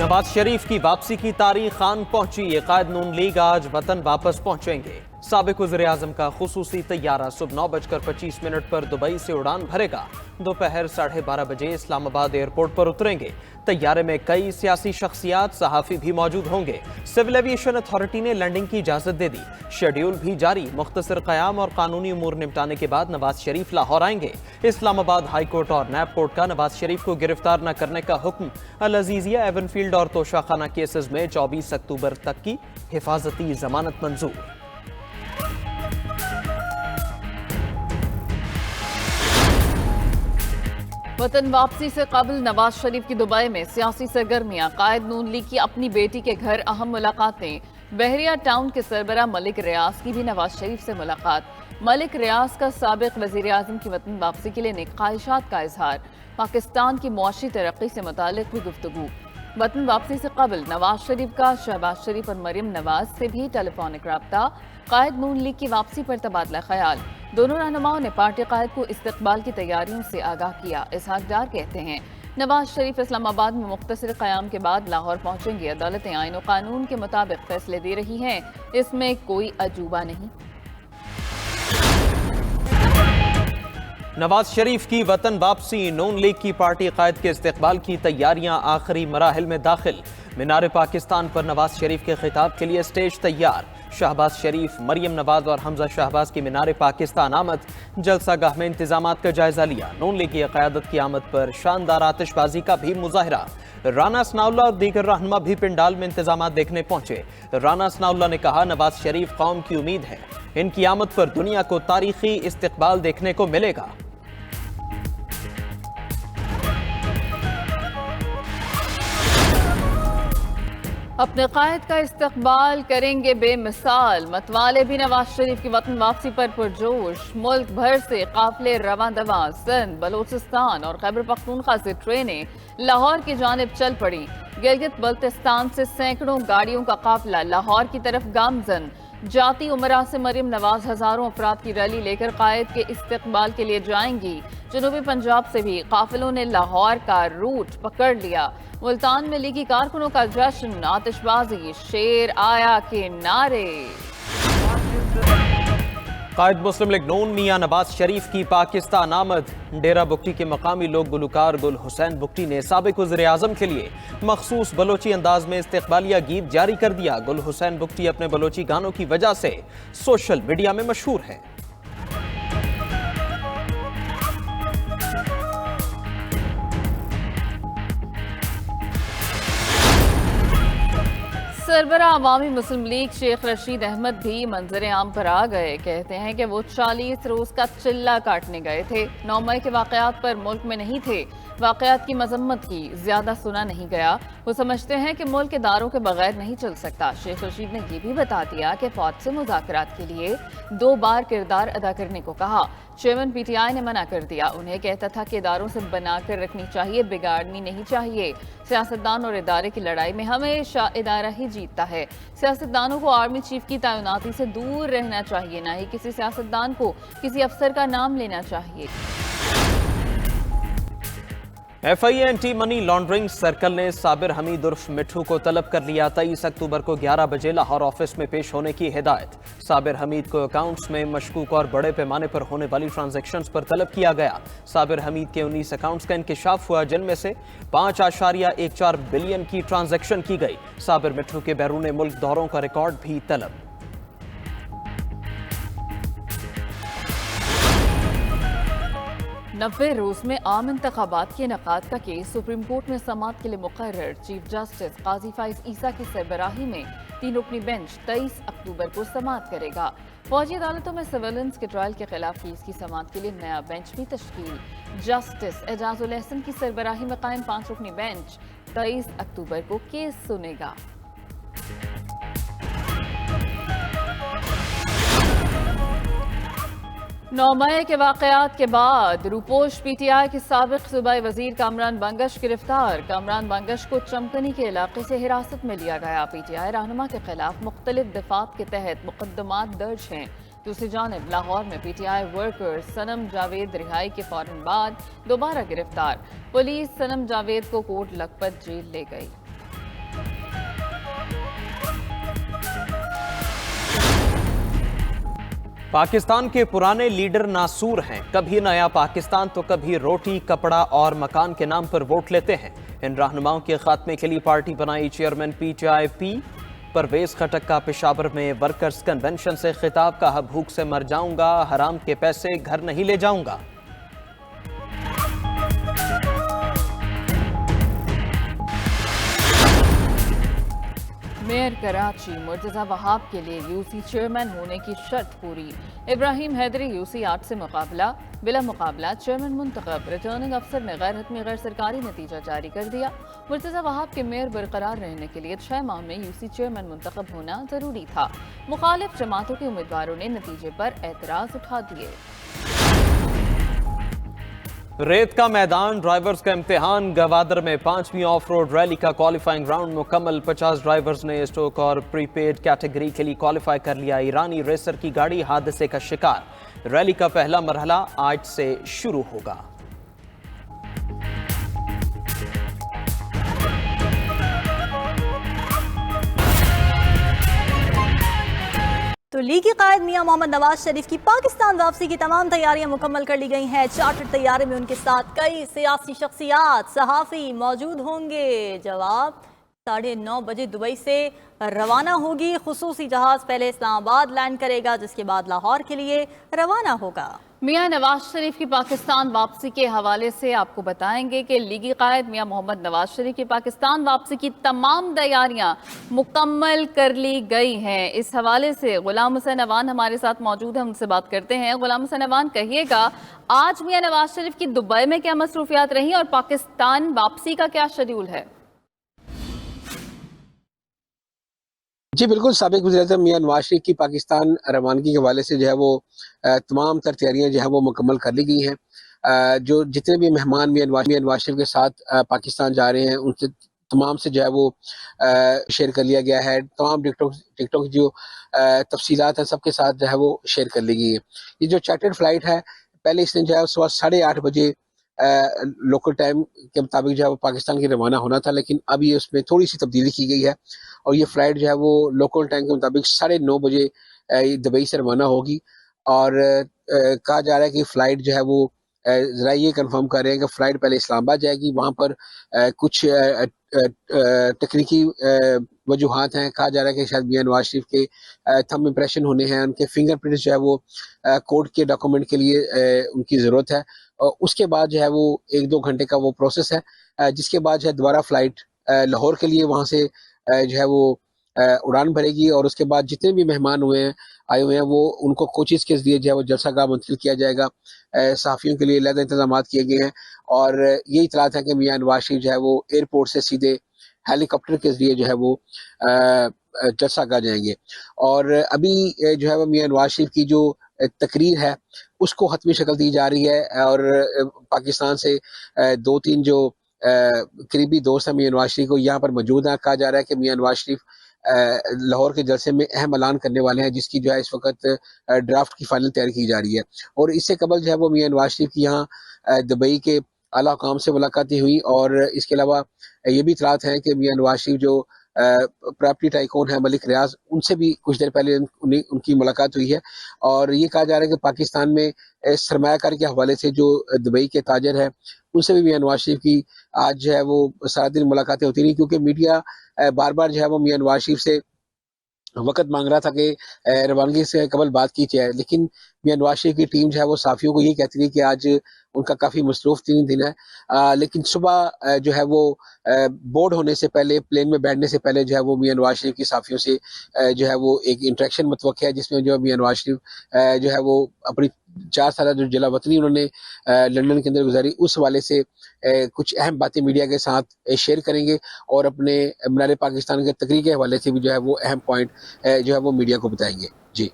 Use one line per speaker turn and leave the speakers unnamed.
नवाज शरीफ की वापसी की तारीख खान पहुंची। ये कायद नून लीग आज वतन वापस पहुंचेंगे। साबिक वज़ीर-ए-आज़म का खुसूसी तैयारा सुबह 9:25 पर दुबई से उड़ान भरेगा। दोपहर 12:30 बजे इस्लामाबाद एयरपोर्ट पर उतरेंगे। तैयारे में कई सियासी शख्सियात, सहाफ़ी भी मौजूद होंगे। सिविल एविएशन अथॉरिटी ने लैंडिंग की इजाज़त दे दी। शेड्यूल भी जारी। मुख्तसर क़याम और कानूनी उमूर निपटाने के बाद नवाज शरीफ लाहौर आएंगे। इस्लामाबाद हाई कोर्ट और नैब कोर्ट का नवाज शरीफ को गिरफ्तार न करने का हुक्म। अल अजीजिया, एवनफील्ड और तोशाखाना केसेस में 24 अक्टूबर तक की हिफाजती जमानत मंजूर।
वतन वापसी से कबल नवाज शरीफ की दुबई में सियासी सरगर्मियां। कायद नून लीग की अपनी बेटी के घर अहम मुलाकातें। बहरिया टाउन के सरबरा मलिक रियाज की भी नवाज शरीफ से मुलाकात। मलिक रियाज का साबिक वज़ीर-ए-आज़म की वतन वापसी के लिए नेक ख्वाहिशात का इजहार। पाकिस्तान की मुआशी तरक्की से मुतालिक भी गुफ्तगू। वतन वापसी से कबल नवाज शरीफ का शहबाज शरीफ और मरियम नवाज से भी टेलीफोनिक रब्ता। कायद नून लीग की वापसी पर तबादला ख्याल। दोनों रहनुमाओं ने पार्टी कायद को इस्तकबाल की तैयारियों से आगाह किया। इसहाक डार कहते हैं नवाज शरीफ इस्लामाबाद में मुख्तसर क़याम के बाद लाहौर पहुंचेंगे। अदालतें आईन और कानून के मुताबिक फैसले दे रही हैं, इसमें कोई अजूबा नहीं।
नवाज शरीफ की वतन वापसी। नून लीग की पार्टी कायद के इस्तकबाल की तैयारियां आखिरी मराहिल में दाखिल। मीनार पाकिस्तान पर नवाज शरीफ के खिताब के लिए स्टेज तैयार। शहबाज शरीफ, मरियम नवाज और हमजा शहबाज की मीनार पाकिस्तान आमद। जलसागाह में इंतजामात का जायजा लिया। नून लीग की क़यादत की आमद पर शानदार आतिशबाजी का भी मुजाहरा। राना सनाउल्लाह और दीगर रहनुमा भी पिंडाल में इंतजामात देखने पहुंचे। राना सनाउल्लाह ने कहा नवाज शरीफ कौम की उम्मीद है, इनकी आमद पर दुनिया को तारीखी इस्तकबाल देखने को मिलेगा।
अपने कायद का इस्तकबाल करेंगे बेमिसाल। मतवाले भी नवाज शरीफ की वतन वापसी पर पुरजोश। मुल्क भर से काफिले रवां दवां। सिंध, बलोचिस्तान और खैबर पख्तूनख्वा से ट्रेनें लाहौर की जानिब चल पड़ी। गिलगित बल्तिस्तान से सैकड़ों गाड़ियों का काफिला लाहौर की तरफ गामजन। जाती उमरा से मरियम नवाज हजारों अफराद की रैली लेकर कायद के इस्तकबाल के लिए जाएंगी। जनूबी पंजाब से भी काफिलों ने लाहौर का रूट पकड़ लिया। मुल्तान में लीगी कारकुनों का जश्न, आतिशबाजी, शेर आया के नारे।
कायद मुस्लिम लीग नून मियां नवाज शरीफ की पाकिस्तान आमद। डेरा बुगटी के मकामी लोक गुलकार गुल हुसैन बुगटी ने साबिक वज़ीर-ए-आज़म के लिए मखसूस बलोची अंदाज में इस्तकबालिया गीत जारी कर दिया। गुल हुसैन बुगटी अपने बलोची गानों की वजह से सोशल मीडिया में मशहूर है।
सरबरा अवामी मुस्लिम लीग शेख रशीद अहमद भी मंजर आम पर आ गए। कहते हैं कि वो 40 रोज का चिल्ला काटने गए थे। 9 मई के वाकयात पर मुल्क में नहीं थे। वाकयात की मजम्मत की, ज्यादा सुना नहीं गया। वो समझते हैं कि मुल्क इदारों के बगैर नहीं चल सकता। शेख रशीद ने यह भी बता दिया कि फौज से मुज़ाकरात के लिए 2 बार किरदार अदा करने को कहा। चेयरमैन पीटीआई ने मना कर दिया। उन्हें कहता था कि इदारों से बनाकर रखनी चाहिए, बिगाड़नी नहीं चाहिए। सियासतदान और इदारे की लड़ाई में हमेशा इदारा ही जीतता है। सियासतदानों को आर्मी चीफ की तैनाती से दूर रहना चाहिए, ना ही किसी सियासतदान को किसी अफसर का नाम लेना चाहिए।
FI anti money laundering circle ने साबिर हमीद उर्फ मिठू को तलब कर लिया। 23 अक्टूबर को 11 बजे लाहौर ऑफिस में पेश होने की हिदायत। साबिर हमीद को अकाउंट्स में मशकूक और बड़े पैमाने पर होने वाली ट्रांजैक्शंस पर तलब किया गया। साबिर हमीद के 19 अकाउंट्स का इंकिशाफ हुआ, जिनमें से 5.14 बिलियन की ट्रांजैक्शन की गई। साबिर मिठू के बैरून मुल्क दौरों का रिकॉर्ड भी तलब।
नब्बे रोज में आम इंतखाबात के इनेकाद का केस सुप्रीम कोर्ट में समाअत के लिए मुकर्रर। चीफ जस्टिस काजी फाइज ईसा की सरबराही में 3 रुकनी बेंच 23 अक्टूबर को समाअत करेगा। फौजी अदालतों में सर्वेलेंस के ट्रायल के खिलाफ केस की समाअत के लिए नया बेंच भी तश्कील। जस्टिस एजाजुल एहसन की सरबराही में कायम 5 रुकनी बेंच 23 अक्टूबर को केस सुनेगा। 9 मई के वाकयात के बाद रूपोश पीटीआई के साबिक सूबाई वजीर कामरान बंगश गिरफ्तार। कामरान बंगश को चमकनी के इलाके से हिरासत में लिया गया। पीटीआई रहनुमा के खिलाफ मुख्तलिफ दफात के तहत मुकदमात दर्ज हैं। दूसरी जानिब लाहौर में पीटीआई वर्कर सनम जावेद रिहाई के फौरन बाद दोबारा गिरफ्तार। पुलिस सनम जावेद को कोट लखपत जेल ले गई।
पाकिस्तान के पुराने लीडर नासूर हैं। कभी नया पाकिस्तान तो कभी रोटी, कपड़ा और मकान के नाम पर वोट लेते हैं। इन रहनुमाओं के खात्मे के लिए पार्टी बनाई चेयरमैन PTI परवेज खटक का पेशावर में वर्कर्स कन्वेंशन से खिताब, कहा भूख से मर जाऊंगा, हराम के पैसे घर नहीं ले जाऊंगा।
मेयर कराची मुर्तज़ा वहाब के लिए यूसी चेयरमैन होने की शर्त पूरी। इब्राहिम हैदरी यूसी 8 से मुकाबला, बिला मुकाबला चेयरमैन मुंतखब। रिटर्निंग अफसर ने गैर हतमी गैर सरकारी नतीजा जारी कर दिया। मुर्तज़ा वहाब के मेयर बरकरार रहने के लिए 6 माह में यूसी चेयरमैन मुंतखब होना जरूरी था। मुखालिफ जमातों के उम्मीदवारों ने नतीजे पर एतराज उठा दिए।
रेत का मैदान, ड्राइवर्स का इम्तिहान। गवादर में 5वीं ऑफ रोड रैली का क्वालिफाइंग राउंड मुकम्मल। 50 ड्राइवर्स ने स्टॉक और प्रीपेड कैटेगरी के लिए क्वालिफाई कर लिया। ईरानी रेसर की गाड़ी हादसे का शिकार। रैली का पहला मरहला आज से शुरू होगा।
तो लीगी कायद मियां मोहम्मद नवाज शरीफ की पाकिस्तान वापसी की तमाम तैयारियां मुकम्मल कर ली गई हैं। चार्टर्ड तैयारी में उनके साथ कई सियासी शख्सियात, सहाफ़ी मौजूद होंगे। जवाब 9:30 बजे दुबई से रवाना होगी। खुसूसी जहाज पहले इस्लामाबाद लैंड करेगा, जिसके बाद लाहौर के लिए रवाना होगा।
मियां नवाज शरीफ की पाकिस्तान वापसी के हवाले से आपको बताएंगे कि लीगी कायद मियां मोहम्मद नवाज शरीफ की पाकिस्तान वापसी की तमाम तैयारियां मुकम्मल कर ली गई हैं। इस हवाले से गुलाम हुसैन अवान हमारे साथ मौजूद हैं, उनसे बात करते हैं। गुलाम हुसैन अवान, कहिएगा आज मियां नवाज शरीफ की दुबई में क्या मसरूफियात रही और पाकिस्तान वापसी का क्या शेड्यूल है?
जी बिल्कुल, साबिक वज़ीर-ए-आज़म मियां नवाज शरीफ की पाकिस्तान रवानगी के हवाले से जो है वो तमाम तर तैयारियाँ जो है वो मुकम्मल कर ली गई हैं। जो जितने भी मेहमान मियां नवाज शरीफ के साथ पाकिस्तान जा रहे हैं, उनसे तमाम से जो है वो शेयर कर लिया गया है। तमाम टिकटों की जो तफसीलात हैं सबके साथ जो है वो शेयर कर ली गई है। ये जो चार्टर्ड फ्लाइट है, पहले इसने जो है सुबह 8:30 बजे लोकल टाइम के मुताबिक जो है वो पाकिस्तान की रवाना होना था, लेकिन अब ये उसमें थोड़ी सी तब्दीली की गई है और ये फ्लाइट जो है वो लोकल टाइम के मुताबिक 9:30 बजे दुबई से रवाना होगी। और कहा जा रहा है कि फ़्लाइट जो है वो ज़रा ये कंफर्म कर रहे हैं कि फ़्लाइट पहले इस्लामाबाद जाएगी। वहाँ पर कुछ तकनीकी वजूहात हैं। कहा जा रहा है कि शायद मियां नवाज शरीफ के थंब इम्प्रेशन होने हैं, उनके फिंगरप्रिंट्स जो है वो कोर्ट के डॉक्यूमेंट के लिए उनकी ज़रूरत है। और उसके बाद जो है वो 1-2 घंटे का वो प्रोसेस है, जिसके बाद जो है दोबारा फ़्लाइट लाहौर के लिए वहाँ से जो है वो उड़ान भरेगी। और उसके बाद जितने भी मेहमान आए हुए हैं वो उनको कोचेज़ के ज़रिए जो है वो जलसागाह मुंतकिल किया जाएगा। सहाफ़ियों के लिए अलग इंतजाम किए गए हैं और ये इतलात है कि मियां नवाज शरीफ जो है वो एयरपोर्ट से सीधे हेलीकॉप्टर के ज़रिए जो है वो जलसागाह जाएंगे। और अभी जो है वो मियां नवाज शरीफ की जो तकरीर है उसको हतमी शक्ल दी जा रही है। और पाकिस्तान से 2-3 जो करीबी दोस्त हैं मियां नवाज शरीफ को यहाँ पर मौजूद हैं। कहा जा रहा है कि मियां नवाज शरीफ लाहौर के जलसे में अहम ऐलान करने वाले हैं, जिसकी जो है इस वक्त ड्राफ्ट की फाइनल तैयारी की जा रही है। और इससे कबल जो है वो मियां नवाज शरीफ की यहाँ दुबई के आला हुकाम से मुलाकातें हुई। और इसके अलावा ये भी इतलात हैं कि मियां नवाज शरीफ जो प्रॉपर्टी टाइकून है मलिक रियाज, उनसे भी कुछ देर पहले उनकी मुलाकात हुई है। और ये कहा जा रहा है कि पाकिस्तान में सरमायाकारी के हवाले से जो दुबई के ताजर है उनसे भी मियां नवाज शरीफ की आज जो है वो सारा दिन मुलाकातें होती रही, क्योंकि मीडिया बार बार जो है वो मियां नवाज शरीफ से वक़्त मांग रहा था कि रवानगी से कबल बात की जाए। लेकिन मियां नवाज शरीफ की टीम जो है वो साफ़ियों को ये कहती रही कि आज उनका काफ़ी मसरूफ़ दिन है। लेकिन सुबह जो है वो बोर्ड होने से पहले, प्लेन में बैठने से पहले जो है वो मियां नवाज शरीफ की साफ़ियों से जो है वो एक इंटरेक्शन मुतवक्किल है, जिसमें जो मियां नवाज शरीफ जो है वो अपनी 4 साल जो जला वतनी उन्होंने लंदन के अंदर गुजारी, उस हवाले से कुछ अहम बातें मीडिया के साथ शेयर करेंगे और अपने मीनार पाकिस्तान के तकरीर के हवाले से भी जो है वो अहम पॉइंट जो है वो मीडिया को बताएंगे। जी।